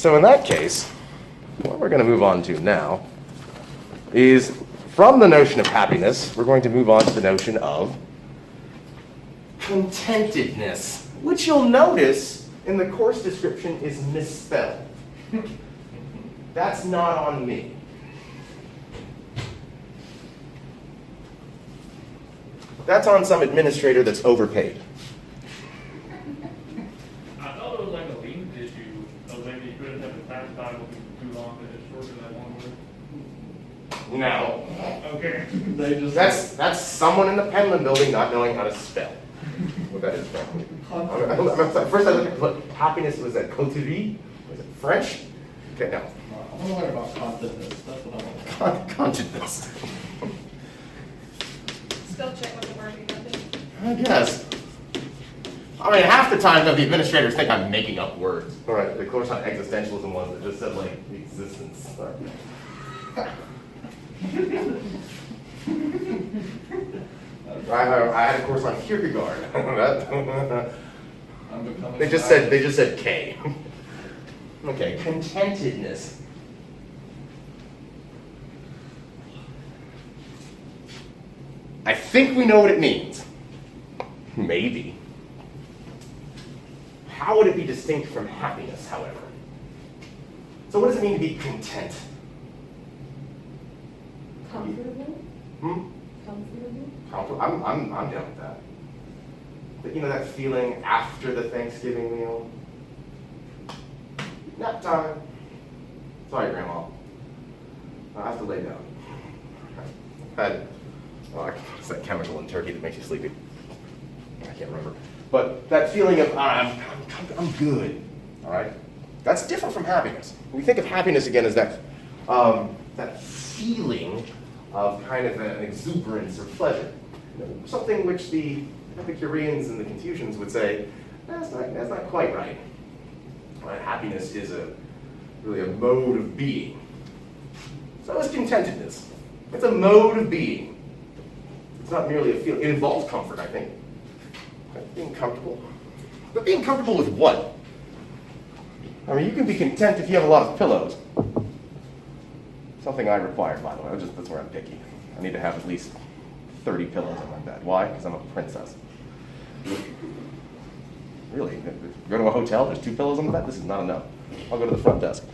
So in that case, what we're going to move on to now is from the notion of happiness, we're going to move on to the notion of contentedness, which you'll notice in the course description is misspelled. That's not on me. That's on some administrator that's overpaid. I thought it was like a length issue of maybe you couldn't have a fast title too long that it's shorter than that one word. No. Okay. They just That's someone in the Penland building not knowing how to spell. What that is, frankly. First I looked at what happiness was at coterie. Was it French? Okay, no. I want to learn about contentedness. That's what I want. Contentedness. Spell check what the word you got there. I guess. I mean, half the time, though, the administrators think I'm making up words. All right, the course on existentialism was that just said, like, existence. I had a course on Kierkegaard. I'm becoming They just said K. Okay, contentedness. I think we know what it means. Maybe. How would it be distinct from happiness, however? So what does it mean to be content? Comfortable? Comfortable? I'm down with that. But you know that feeling after the Thanksgiving meal? Nap time. Sorry, Grandma. I have to lay down. It's that chemical in turkey that makes you sleepy. I can't remember. But that feeling of, I'm good, all right? That's different from happiness. We think of happiness again as that feeling of kind of an exuberance or pleasure. You know, something which the Epicureans and the Confucians would say, that's not quite right. Happiness is really a mode of being. So is contentedness. It's a mode of being. It's not merely a feeling. It involves comfort, I think. Being comfortable. But being comfortable with what? I mean, you can be content if you have a lot of pillows. Something I require, by the way. That's where I'm picky. I need to have at least 30 pillows on my bed. Why? Because I'm a princess. Really? Go to a hotel, there's 2 pillows on the bed? This is not enough. I'll go to the front desk.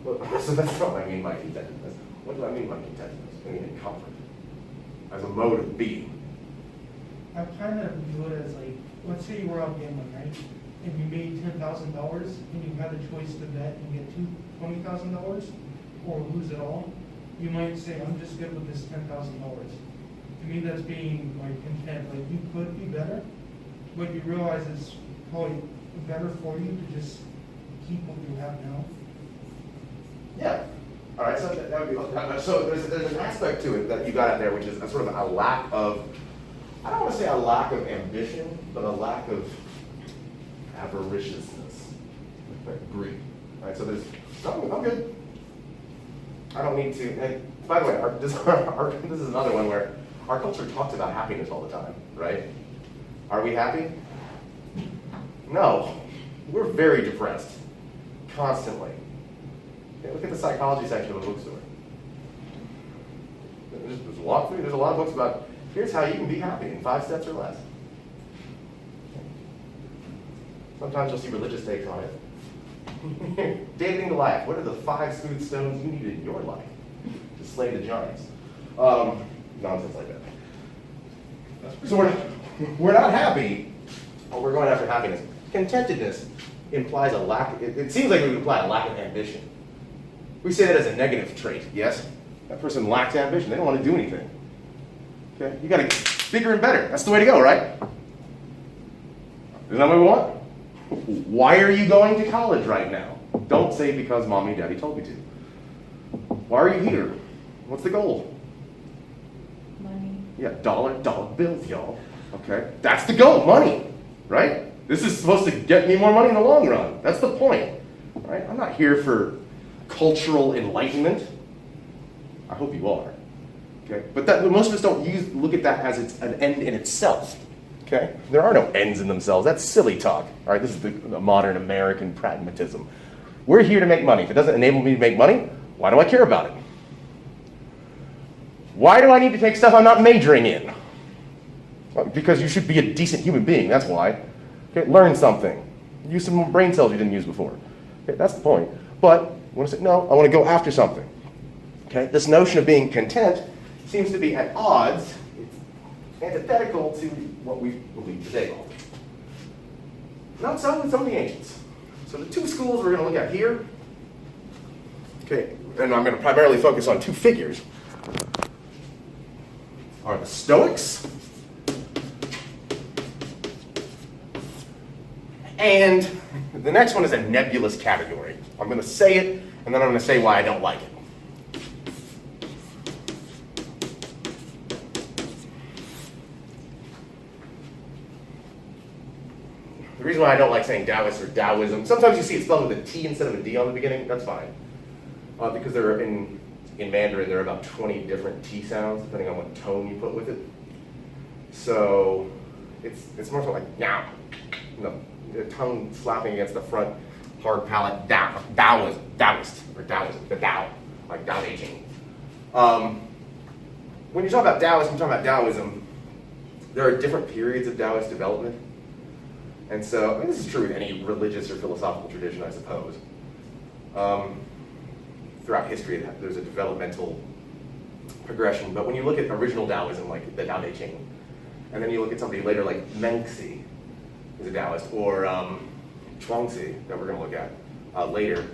Well, so that's what I mean by contentedness. What do I mean by contentedness? I mean comfort. As a mode of being. I kind of view it as like, let's say you were out gambling, right? And you made $10,000 and you had the choice to bet and get $20,000 or lose it all. You might say, I'm just good with this $10,000. To me, that's being like content. Like you could be better, but you realize it's probably better for you to just keep what you have now. Yeah. All right. So that would be. So there's an aspect to it that you got out there, which is a sort of a lack of. I don't want to say a lack of ambition, but a lack of avariciousness, like greed. All right. So there's. I'm good. I don't need to. And by the way, this is another one where our culture talks about happiness all the time, right? Are we happy? No. We're very depressed. Constantly. Okay, look at the psychology section of a bookstore. There's a lot of books about, here's how you can be happy in 5 steps or less. Sometimes you'll see religious takes on it. David and Goliath, what are the 5 smooth stones you need in your life to slay the giants? Nonsense like that. So we're not happy, but we're going after happiness. Contentedness implies a lack, it seems like it would imply a lack of ambition. We say that as a negative trait, yes? That person lacks ambition. They don't want to do anything. Okay? You got to get bigger and better. That's the way to go, right? Isn't that what we want? Why are you going to college right now? Don't say because mommy and daddy told me to. Why are you here? What's the goal? Money. Yeah, dollar bills, y'all. Okay? That's the goal, money, right? This is supposed to get me more money in the long run. That's the point, right? I'm not here for cultural enlightenment. I hope you are. Okay? But most of us don't look at that as an end in itself. Okay? There are no ends in themselves. That's silly talk. All right, this is the modern American pragmatism. We're here to make money. If it doesn't enable me to make money, why do I care about it? Why do I need to take stuff I'm not majoring in? Well, because you should be a decent human being, that's why. Okay, learn something. Use some more brain cells you didn't use before. Okay, that's the point. But I want to say, no, I want to go after something. Okay, this notion of being content seems to be at odds, it's antithetical to what we believe today. Not so with some of the ancients. So the two schools we're going to look at here, okay, and I'm going to primarily focus on two figures, are the Stoics and the next one is a nebulous category. I'm going to say it, and then I'm going to say why I don't like it. The reason why I don't like saying Taoist or Taoism, sometimes you see it spelled with a T instead of a D on the beginning, that's fine. Because there are in Mandarin, there are about 20 different T sounds, depending on what tone you put with it. So it's more sort of like now, the tongue slapping against the front hard palate, Taoist, or Taoism, the Tao, like Tao Te Ching. When you talk about Taoism, you talk about Taoism, there are different periods of Taoist development. And so, I mean, this is true with any religious or philosophical tradition, I suppose. Throughout history, there's a developmental progression. But when you look at original Taoism, like the Tao Te Ching, and then you look at somebody later like Mengzi, who's a Taoist, or Chuangzi, that we're going to look at later,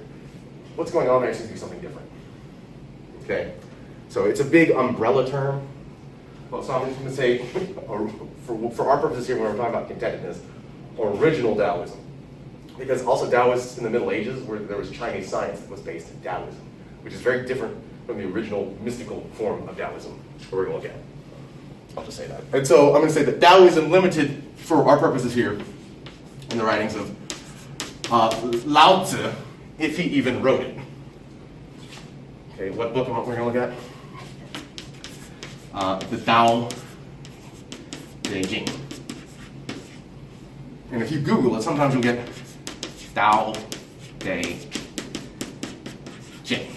what's going on there seems to be something different. Okay, so it's a big umbrella term. Well, so I'm just going to say, for our purposes here, when we're talking about contentedness, original Taoism. Because also Taoists in the Middle Ages, where there was Chinese science that was based in Taoism, which is very different from the original mystical form of Taoism that we're going to look at. I'll just say that. And so I'm going to say that Taoism limited, for our purposes here, in the writings of Lao Tzu, if he even wrote it. Okay, what book am I going to look at? The Tao Te Ching. And if you Google it, sometimes you'll get Tao Te Ching,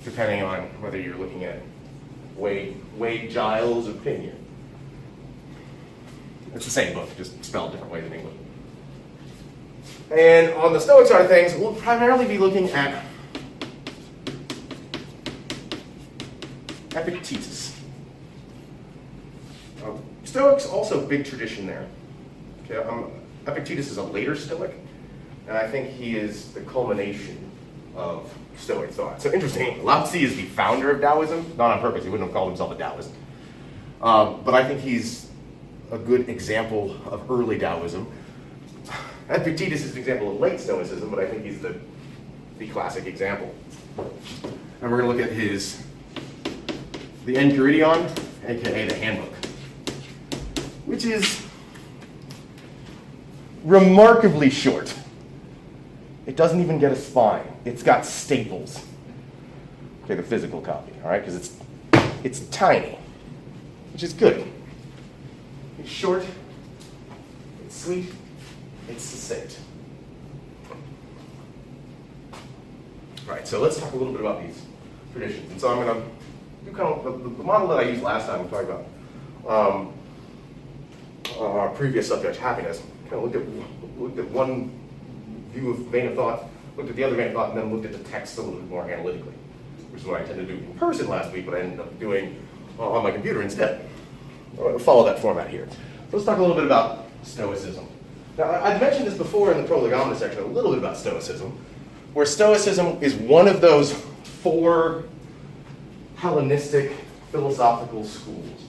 depending on whether you're looking at Wade Giles' opinion. It's the same book, just spelled different ways in English. And on the Stoic side of things, we'll primarily be looking at Epictetus. Stoics, also big tradition there. Okay, Epictetus is a later Stoic, and I think he is the culmination of Stoic thought. So interesting, Lao Tzu is the founder of Taoism, not on purpose, he wouldn't have called himself a Taoist. But I think he's a good example of early Taoism. Epictetus is an example of late Stoicism, but I think he's the classic example. And we're going to look at the Enchiridion, aka the Handbook, which is remarkably short. It doesn't even get a spine. It's got staples. Okay, the physical copy, all right, because it's tiny, which is good. It's short, it's sweet, it's succinct. All right, so let's talk a little bit about these traditions. And so I'm going to do kind of the model that I used last time we talked about our previous subject, happiness. Kind of looked at one vein of thought, looked at the other vein of thought, and then looked at the text a little bit more analytically, which is what I intended to do in person last week, but I ended up doing on my computer instead. I'll follow that format here. So let's talk a little bit about Stoicism. Now, I've mentioned this before in the prolegomena section, a little bit about Stoicism, where Stoicism is one of those four Hellenistic philosophical schools.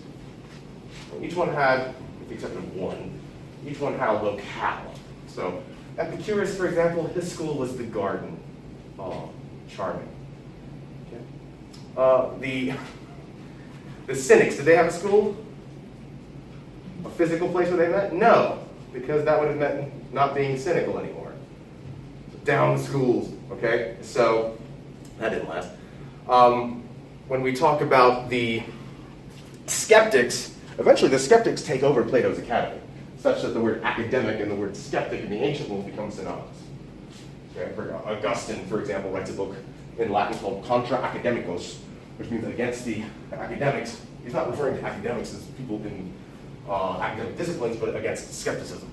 Each one had, with the exception of one, each one had a locale. So Epicurus, for example, his school was the garden. Oh, charming. Okay. The Cynics, did they have a school? A physical place where they met? No, because that would have meant not being cynical anymore. So down the schools, okay? So that didn't last. When we talk about the skeptics, Eventually, the skeptics take over Plato's academy, such that the word academic and the word skeptic in the ancient world become synonymous. Okay, Augustine, for example, writes a book in Latin called Contra Academicos, which means against the academics. He's not referring to academics as people in academic disciplines, but against skepticism.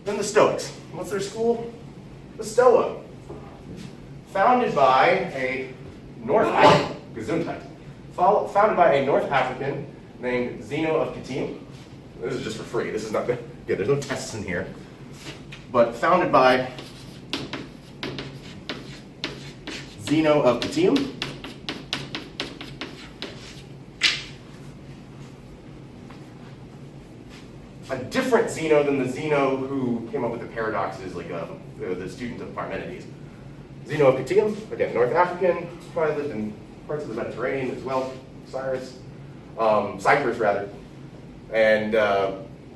Then the Stoics. What's their school? The Stoa. Founded by a North African named Zeno of Citium. This is just for free. This is not good. Yeah, there's no tests in here. But founded by Zeno of Citium. A different Zeno than the Zeno who came up with the paradoxes, like the student of Parmenides. Zeno of Citium, again, North African, probably lived in parts of the Mediterranean as well, Cyprus rather. And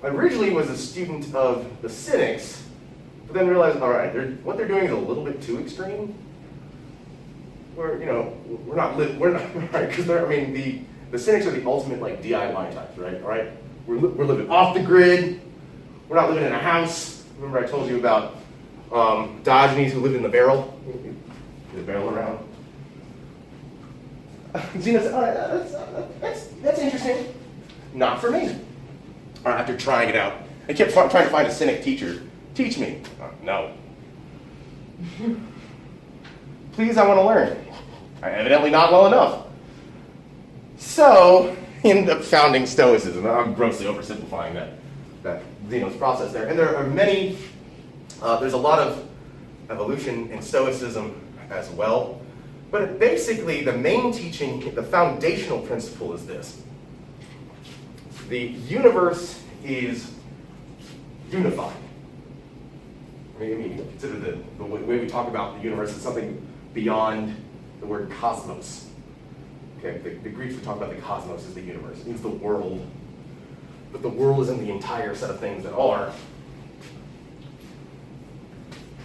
originally was a student of the Cynics, but then realized, all right, what they're doing is a little bit too extreme. We're not, right, because the Cynics are the ultimate like DIY types, right? All right, we're living off the grid. We're not living in a house. Remember I told you about Diogenes who lived in the barrel? The barrel around. Zeno said, all right, that's interesting. Not for me. Or after trying it out, I kept trying to find a Cynic teacher. Teach me. No. Please, I want to learn. Evidently not well enough. So, he ended up founding Stoicism. I'm grossly oversimplifying that Zeno's process there. And there are many, there's a lot of evolution in Stoicism as well. But basically, the main teaching, the foundational principle is this. The universe is unified. I mean, consider the way we talk about the universe as something beyond the word cosmos. Okay, the Greeks would talk about the cosmos as the universe. It means the world. But the world isn't the entire set of things that are.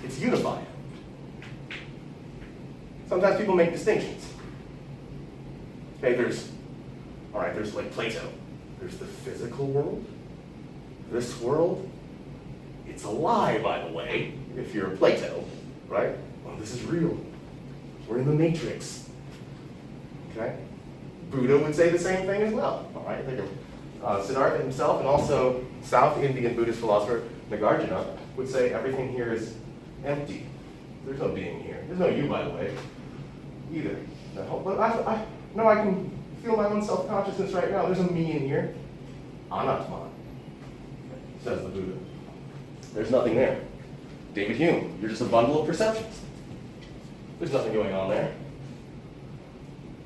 It's unified. Sometimes people make distinctions. Okay, there's like Plato. There's the physical world. This world, it's a lie, by the way, if you're a Plato, right? Well, this is real. We're in the Matrix. Okay? Buddha would say the same thing as well. All right? Think of Siddhartha himself, and also South Indian Buddhist philosopher Nagarjuna would say everything here is empty. There's no being here. There's no you, by the way, either. But I can feel my own self-consciousness right now. There's a me in here. Anatman, says the Buddha. There's nothing there. David Hume, you're just a bundle of perceptions. There's nothing going on there.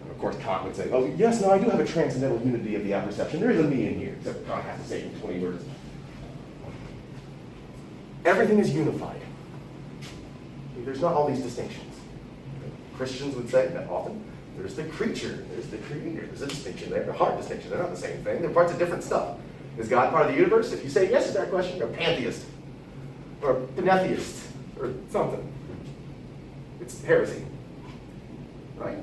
And of course, Kant would say, oh, yes, no, I do have a transcendental unity of the apperception. There is a me in here, except Kant has to say it in 20 words. Everything is unified. There's not all these distinctions. Christians would say that often. There's the creature, there's the creator. There's a distinction there, a hard distinction. They're not the same thing. They're parts of different stuff. Is God part of the universe? If you say yes to that question, you're a pantheist, or a pantheist, or something. It's heresy, right?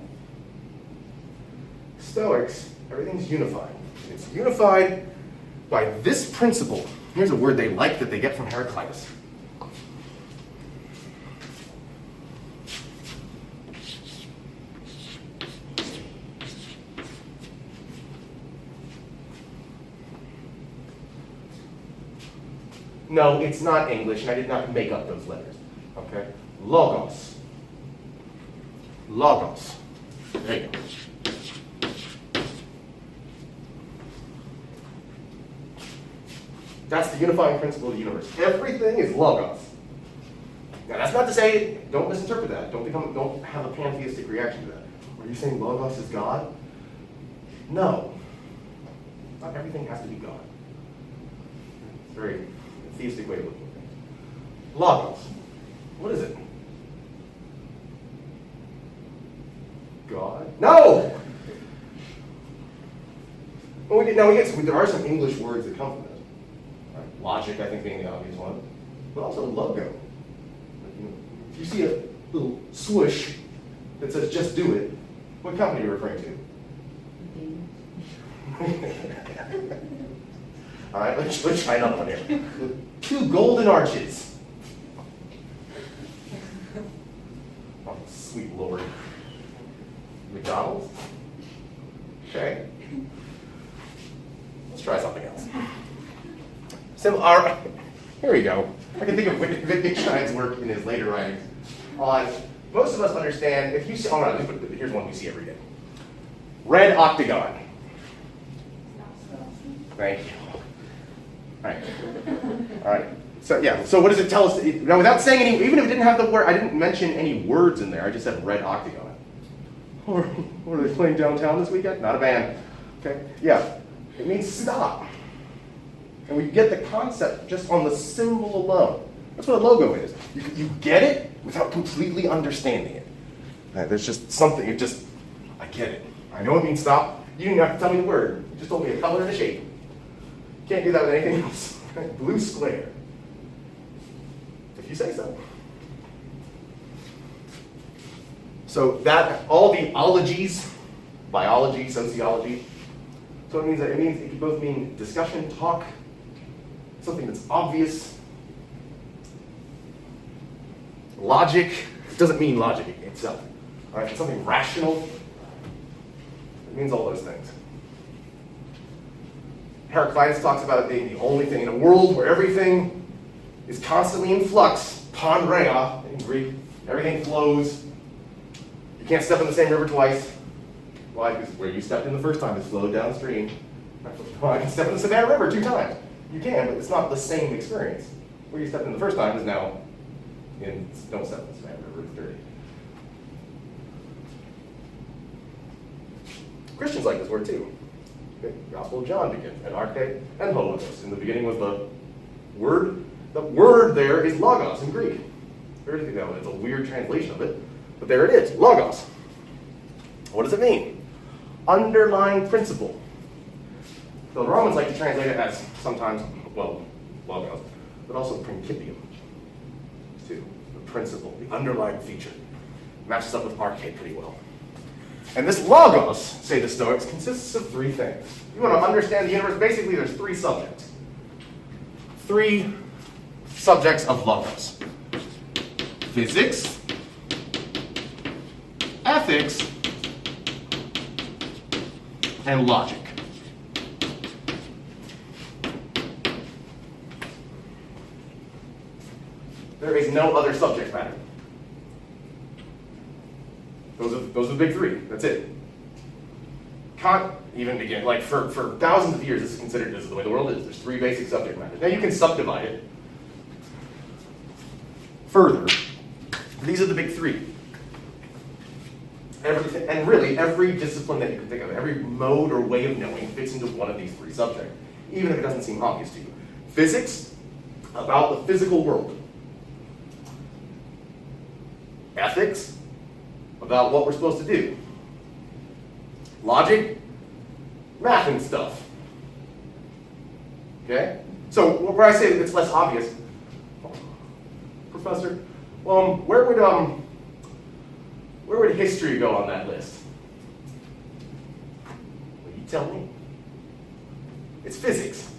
Stoics, everything's unified. It's unified by this principle. Here's a word they like that they get from Heraclitus. No, it's not English, and I did not make up those letters. Okay? Logos. Logos. There you go. That's the unifying principle of the universe. Everything is logos. Now, that's not to say, don't misinterpret that. Don't have a pantheistic reaction to that. Are you saying logos is God? No. Not everything has to be God. It's very theistic way of looking at things. Logos. What is it? God? No! Well, there are some English words that come from this. Right? Logic, I think, being the obvious one. But also logo. If you see a little swoosh that says just do it, what company are you referring to? All right, let's try another one here. 2 golden arches. Oh, sweet Lord. McDonald's? Okay. Let's try something else. Here we go. I can think of Wittgenstein's work in his later writings on, most of us understand, if you see, oh no, here's one we see every day. Red octagon. Thank you. All right. All right. So yeah, so what does it tell us? Now without saying any, even if it didn't have the word, I didn't mention any words in there, I just said red octagon. Or what are they playing downtown this weekend? Not a band. Okay, yeah, it means stop. And we get the concept just on the symbol alone. That's what a logo is. You get it without completely understanding it. There's just something, I get it. I know it means stop. You didn't have to tell me the word. You just told me a color and a shape. Can't do that with anything else. Blue square. If you say so. So that, all the ologies, biology, sociology, so it means that it can both mean discussion, talk, something that's obvious. Logic, it doesn't mean logic itself. All right, it's something rational. It means all those things. Heraclitus talks about it being the only thing in a world where everything is constantly in flux, pandrea in Greek, everything flows. You can't step in the same river twice. Why? Because where you stepped in the first time is flowed downstream. I can step in the Savannah River 2 times. You can, but it's not the same experience. Where you stepped in the first time is now don't step in the Savannah River, it's dirty. Christians like this word too. Okay? Gospel of John begins, and arche and hologos. In the beginning was the word. The word there is logos in Greek. It's a weird translation of it, but there it is, logos. What does it mean? Underlying principle. So the Romans like to translate it as sometimes, well, logos, but also principium, too. The principle, the underlying feature. Matches up with arche pretty well. And this logos, say the Stoics, consists of 3 things. You want to understand the universe, basically there's 3 subjects. 3 subjects of logos. Physics, ethics, and logic. There is no other subject matter. Those are the big 3. That's it. Kant even began, like for thousands of years, this is considered, this is the way the world is. There's 3 basic subject matters. Now you can subdivide it further. These are the big 3. Everything, and really, every discipline that you can think of, every mode or way of knowing fits into one of these 3 subjects, even if it doesn't seem obvious to you. Physics, about the physical world. Ethics, about what we're supposed to do. Logic, math and stuff. Okay? So where I say it's less obvious, Professor, where would history go on that list? Well, you tell me. It's physics.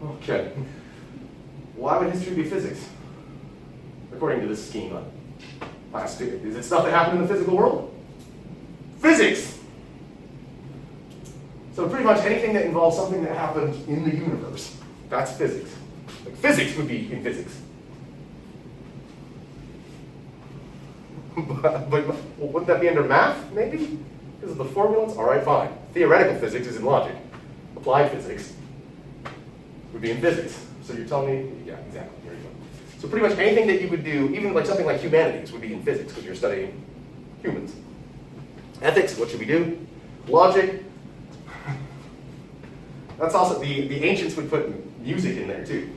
Okay. Why would history be physics? According to this schema. Is it stuff that happened in the physical world? Physics! So pretty much anything that involves something that happened in the universe, that's physics. Like physics would be in physics. but wouldn't that be under math, maybe? Because of the formulas? All right, fine. Theoretical physics is in logic. Applied physics would be in physics. So you're telling me, yeah, exactly, here you go. So pretty much anything that you would do, even like something like humanities, would be in physics because you're studying humans. Ethics, what should we do? Logic. That's also, the ancients would put music in there too.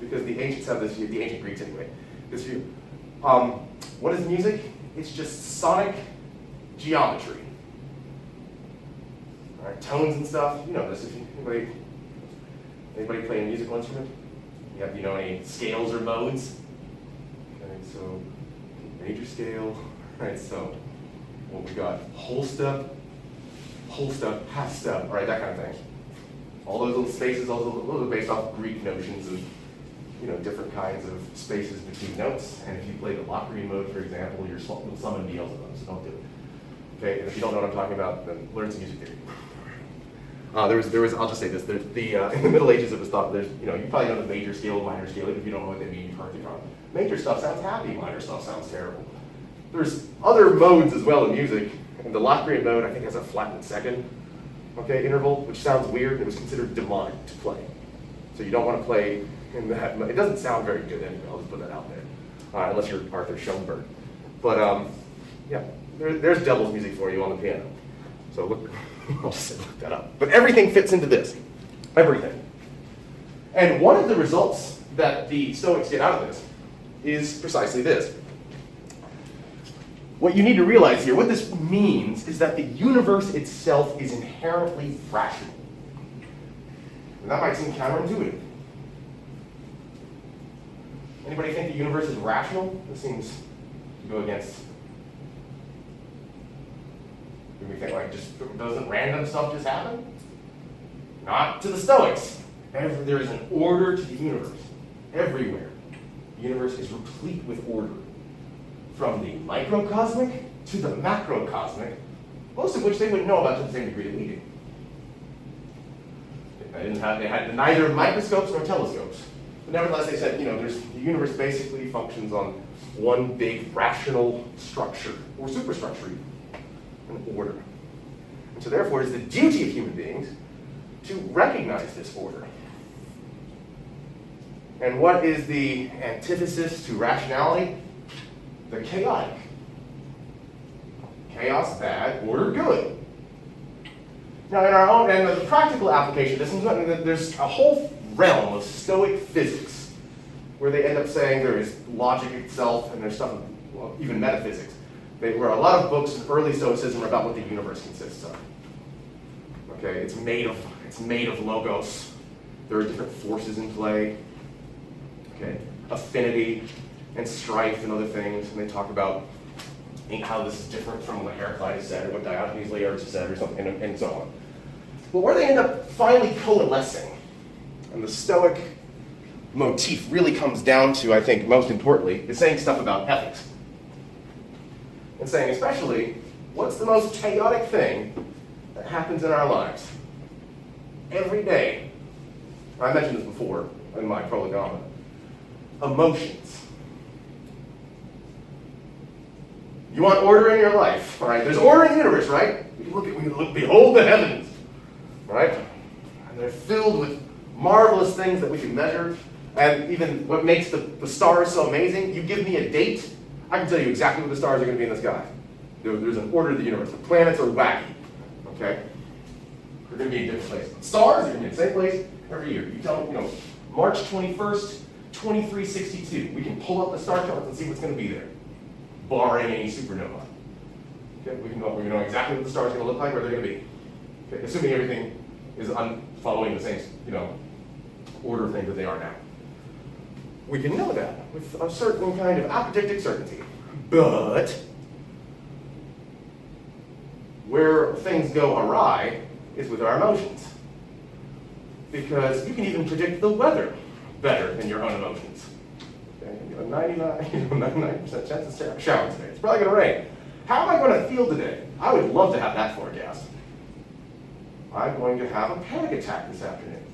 Because the ancients have this view, the ancient Greeks anyway, this view. What is music? It's just sonic geometry. All right, tones and stuff. You know this. If anybody play a musical instrument? You know any scales or modes? Okay, so major scale. Right, so what we got? Whole step, whole step, half step, all right, that kind of thing. All those little spaces, those are based off Greek notions of, different kinds of spaces between notes. And if you play the Locrian mode, for example, you're summon Beelzebub, so don't do it. Okay, and if you don't know what I'm talking about, then learn some music theory. There was, I'll just say this, in the Middle Ages it was thought, you probably know the major scale, minor scale, even if you don't know what they mean, you've heard it wrong. Major stuff sounds happy, minor stuff sounds terrible. There's other modes as well in music, and the Locrian mode I think has a flattened second, okay, interval, which sounds weird. It was considered demonic to play. So you don't want to play in that, it doesn't sound very good anyway, I'll just put that out there, unless you're Arthur Schoenberg. But yeah, there's devil's music for you on the piano. So look, I'll just look that up. But everything fits into this, everything. And one of the results that the Stoics get out of this is precisely this. What you need to realize here, what this means is that the universe itself is inherently rational. And that might seem counterintuitive. Anybody think the universe is rational? This seems to go against. Do we think doesn't random stuff just happen? Not to the Stoics. There is an order to the universe. Everywhere. The universe is replete with order. From the microcosmic to the macrocosmic, most of which they wouldn't know about to the same degree that we do. They had neither microscopes nor telescopes. But nevertheless, they said, the universe basically functions on one big rational structure, or superstructure, an order. And so therefore, it's the duty of human beings to recognize this order. And what is the antithesis to rationality? The chaotic. Chaos, bad, order, good. Now, in our own, and the practical application, there's a whole realm of Stoic physics where they end up saying there is logic itself, and there's stuff, well, even metaphysics. There were a lot of books in early Stoicism about what the universe consists of. Okay, it's made of logos. There are different forces in play. Okay, affinity and strife and other things, and they talk about how this is different from what Heraclitus said or what Diogenes Laertius said or something, and so on. But where they end up finally coalescing, and the Stoic motif really comes down to, I think, most importantly, is saying stuff about ethics. And saying especially, what's the most chaotic thing that happens in our lives? Every day. I mentioned this before in my prolegomena. Emotions. You want order in your life, all right? There's order in the universe, right? Behold the heavens, right? And they're filled with marvelous things that we can measure. And even what makes the stars so amazing, you give me a date, I can tell you exactly what the stars are going to be in the sky. There's an order to the universe. The planets are wacky, okay? They're going to be in different places. Stars are going to be in the same place every year. You tell them, March 21st, 2362. We can pull up the star charts and see what's going to be there, barring any supernova. Okay, we know exactly what the star is going to look like, where they're going to be. Okay, assuming everything is following the same, order of things that they are now. We can know that with a certain kind of apodictic certainty. But where things go awry is with our emotions. Because you can even predict the weather better than your own emotions. Okay? You have a 99% chance of showering today. It's probably going to rain. How am I going to feel today? I would love to have that forecast. I'm going to have a panic attack this afternoon.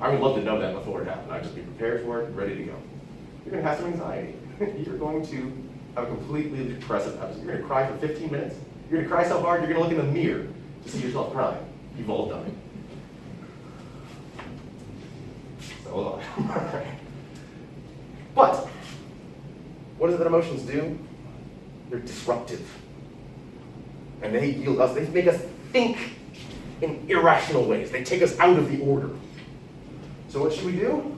I would love to know that before it happened. I'd just be prepared for it, ready to go. You're going to have some anxiety. You're going to have a completely depressive episode. You're going to cry for 15 minutes. You're going to cry so hard, you're going to look in the mirror to see yourself crying. You've all done it. So, but, what is it that emotions do? They're disruptive. And they yield us, they make us think in irrational ways. They take us out of the order. So what should we do?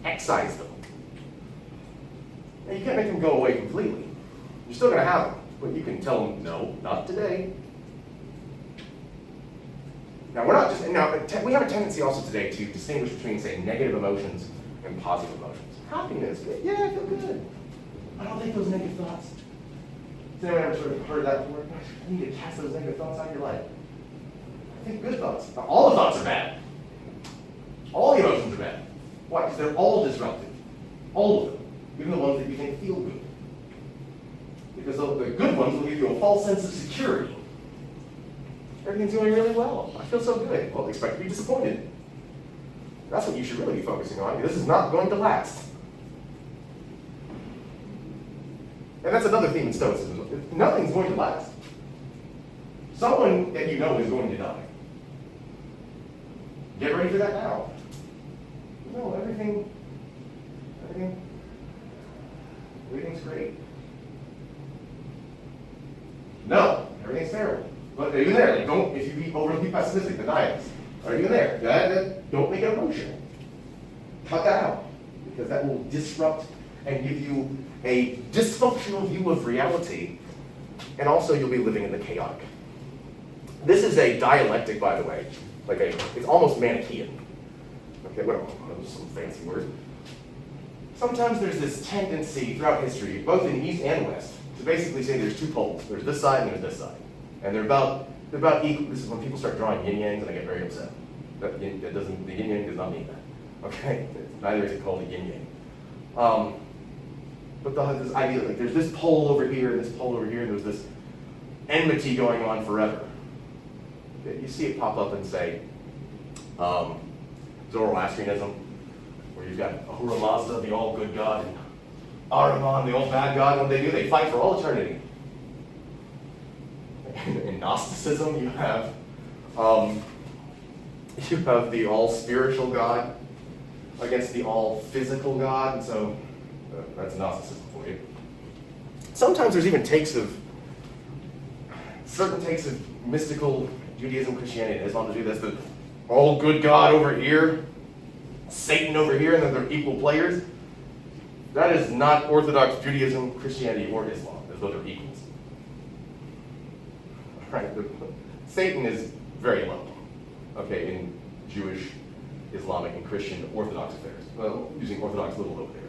Excise them. Now, you can't make them go away completely. You're still going to have them, but you can tell them, no, not today. Now, we have a tendency also today to distinguish between, say, negative emotions and positive emotions. Happiness, yeah, I feel good. I don't think those negative thoughts. Has anyone ever sort of heard that before? You need to cast those negative thoughts out of your life. Think good thoughts. Now, all the thoughts are bad. All the emotions are bad. Why? Because they're all disruptive. All of them. Even the ones that you think feel good. Because the good ones will give you a false sense of security. Everything's going really well. I feel so good. Well, expect to be disappointed. That's what you should really be focusing on. This is not going to last. And that's another theme in Stoicism. Nothing's going to last. Someone that you know is going to die. Get ready for that now. No, everything's great. No, everything's terrible. But even there, like, don't, if you be overly pessimistic, deny it. Or even there, don't make it emotional. Cut that out, because that will disrupt and give you a dysfunctional view of reality, and also you'll be living in the chaotic. This is a dialectic, by the way, it's almost Manichaean. Okay, well, some fancy word. Sometimes there's this tendency throughout history, both in East and West, to basically say there's two poles. There's this side and there's this side. And they're about equal. This is when people start drawing yin-yangs and I get very upset. The yin-yang does not mean that. Okay? Neither is it called a yin-yang. But this idea, like there's this pole over here and this pole over here, and there's this enmity going on forever. Okay? You see it pop up and say, Zoroastrianism, where you've got Ahura Mazda, the all-good god, and Ahriman, the all-bad god. What do? They fight for all eternity. In Gnosticism, you have the all-spiritual God against the all-physical God, and so that's Gnosticism for you. Sometimes there's even certain takes of mystical Judaism, Christianity, and Islam to do this. The all-good God over here, Satan over here, and then they're equal players. That is not Orthodox Judaism, Christianity, or Islam. Those are equals. Right? Satan is very low, okay, in Jewish, Islamic, and Christian Orthodox affairs. Well, using Orthodox little over there.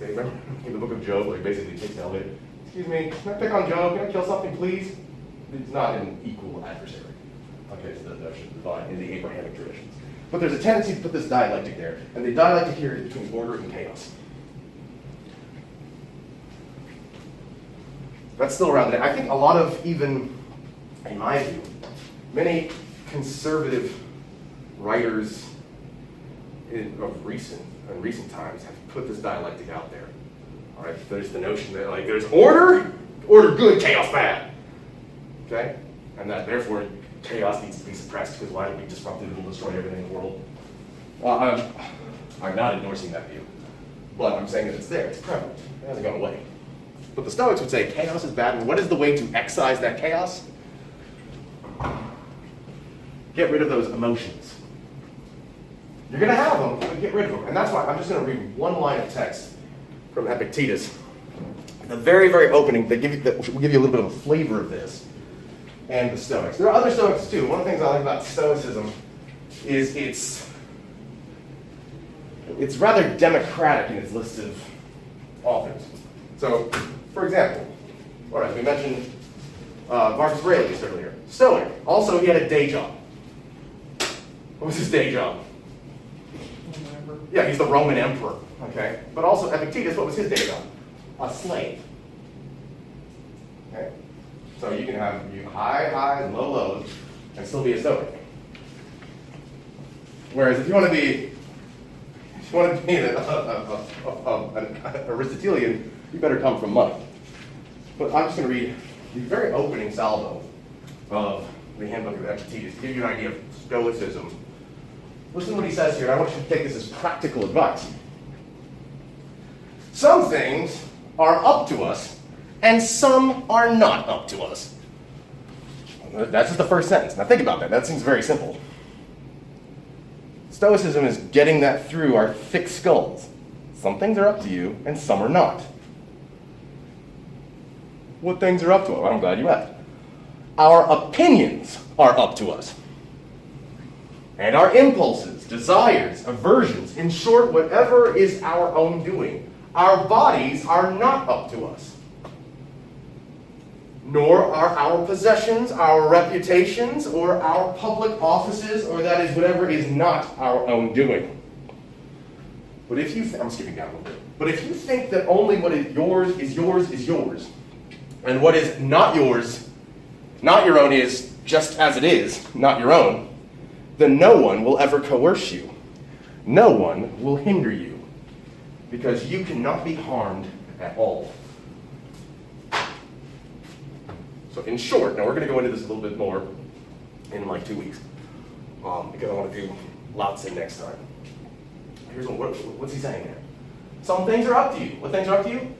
Okay, remember in the book of Job, where he basically takes the elevator. Excuse me, can I pick on Job? Can I kill something, please? It's not an equal adversary. Okay, so that should divide in the Abrahamic traditions. But there's a tendency to put this dialectic there, and the dialectic here is between order and chaos. That's still around today. I think a lot of even, in my view, many conservative writers in recent times have put this dialectic out there. All right, there's the notion that like there's order good, chaos bad. Okay, and that therefore chaos needs to be suppressed because why would we disrupt it and we'll destroy everything in the world? Well, I'm not endorsing that view, but I'm saying that it's there, it's prevalent, it hasn't gone away. But the Stoics would say chaos is bad, and what is the way to excise that chaos? Get rid of those emotions. You're going to have them, but get rid of them. And that's why I'm just going to read one line of text from Epictetus. The very, very opening that will give you a little bit of a flavor of this and the Stoics. There are other Stoics too. One of the things I like about Stoicism is it's rather democratic in its list of authors. So, for example, all right, we mentioned Marcus Aurelius earlier. Stoic. Also, he had a day job. What was his day job? Yeah, he's the Roman emperor, okay? But also Epictetus, what was his day job? A slave. Okay? So you can have high highs and low lows and still be a Stoic. Whereas if you want to be an Aristotelian, you better come from money. But I'm just going to read the very opening salvo of the Handbook of Epictetus to give you an idea of Stoicism. Listen to what he says here. I want you to take this as practical advice. Some things are up to us, and some are not up to us. That's just the first sentence. Now think about that. That seems very simple. Stoicism is getting that through our thick skulls. Some things are up to you, and some are not. What things are up to us? Well, I'm glad you asked. Our opinions are up to us. And our impulses, desires, aversions, in short, whatever is our own doing. Our bodies are not up to us. nor are our possessions, our reputations, or our public offices, or that is whatever is not our own doing. But if you, I'm skipping down a little bit, but if you think that only what is yours is yours is yours, and what is not yours, not your own is just as it is, not your own, then no one will ever coerce you. No one will hinder you, because you cannot be harmed at all. So in short, now we're going to go into this a little bit more in like 2 weeks, because I want to do Lao Tzu next time. Here's what's he saying there? Some things are up to you. What things are up to you?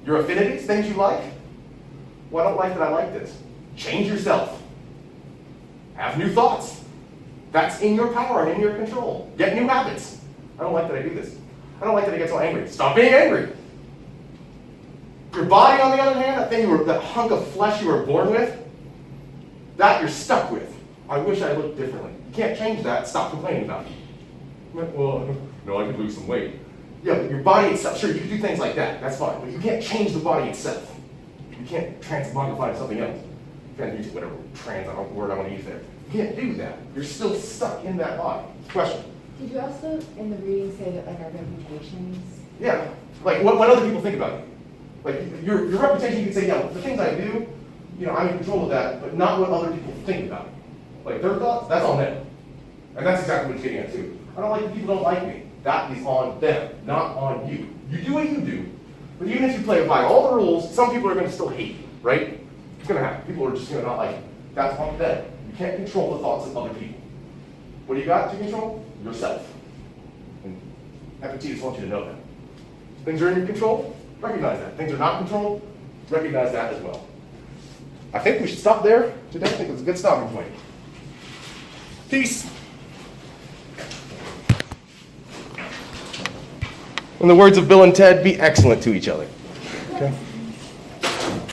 Your affinities, things you like. Well, I don't like that I like this. Change yourself. Have new thoughts. That's in your power and in your control. Get new habits. I don't like that I do this. I don't like that I get so angry. Stop being angry. Your body, on the other hand, that hunk of flesh you were born with, that you're stuck with. I wish I looked differently. You can't change that. Stop complaining about it. Well, no, I could lose some weight. Yeah, but your body itself, sure, you can do things like that. That's fine. But you can't change the body itself. You can't transmogrify to something else. Transmute, whatever word I want to use there. You can't do that. You're still stuck in that body. Question? Did you also, in the reading, say that like our reputations? Yeah. Like what other people think about you. Like your reputation, you can say, yeah, the things I do, I'm in control of that, but not what other people think about me. Like their thoughts, that's on them. And that's exactly what it's getting at too. I don't like that people don't like me. That is on them, not on you. You do what you do, but even if you play by all the rules, some people are going to still hate you, right? It's going to happen. People are just going to not like you. That's on them. You can't control the thoughts of other people. What do you got to control? Yourself. And Epictetus wants you to know that. Things are in your control, recognize that. Things are not controlled, recognize that as well. I think we should stop there today. I think it's a good stopping point. Peace. In the words of Bill and Ted, be excellent to each other. Okay?